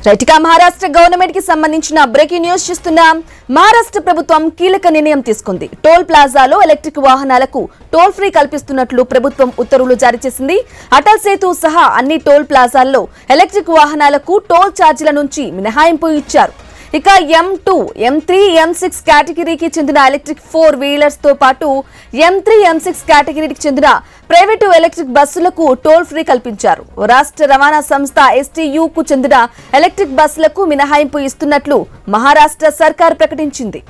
రైట్గా Maharashtra government కి సంబంధించిన breaking news చూస్తున్నాం. మహారాష్ట్ర ప్రభుత్వం కీలక నిర్ణయం తీసుకుంది. టోల్ ప్లాజాలో ఎలక్ట్రిక్ వాహనాలకు టోల్ ఫ్రీ కల్పిస్తున్నట్లు ప్రభుత్వం ఉత్తర్వులు జారీ చేసింది. అటల్ సేతు సహా అన్ని టోల్ ప్లాజాల్లో ఎలక్ట్రిక్ వాహనాలకు టోల్ ఛార్జీల నుంచి మినహాయింపు ఇచ్చారు. ఇక M2, M3, M6 కేటగిరీకి చెందిన ఎలక్ట్రిక్ 4 వీలర్స్ తో పాటు M3, M6 కేటగిరీకి చెందిన ప్రైవేటు ఎలక్ట్రిక్ బస్సులకు టోల్ ఫ్రీ కల్పించారు. రాష్ట్ర రవాణా సంస్థ STU కు చెందిన ఎలక్ట్రిక్ బస్సులకు మినహాయింపు ఇస్తున్నట్లు మహారాష్ట్ర సర్కార్ ప్రకటించింది.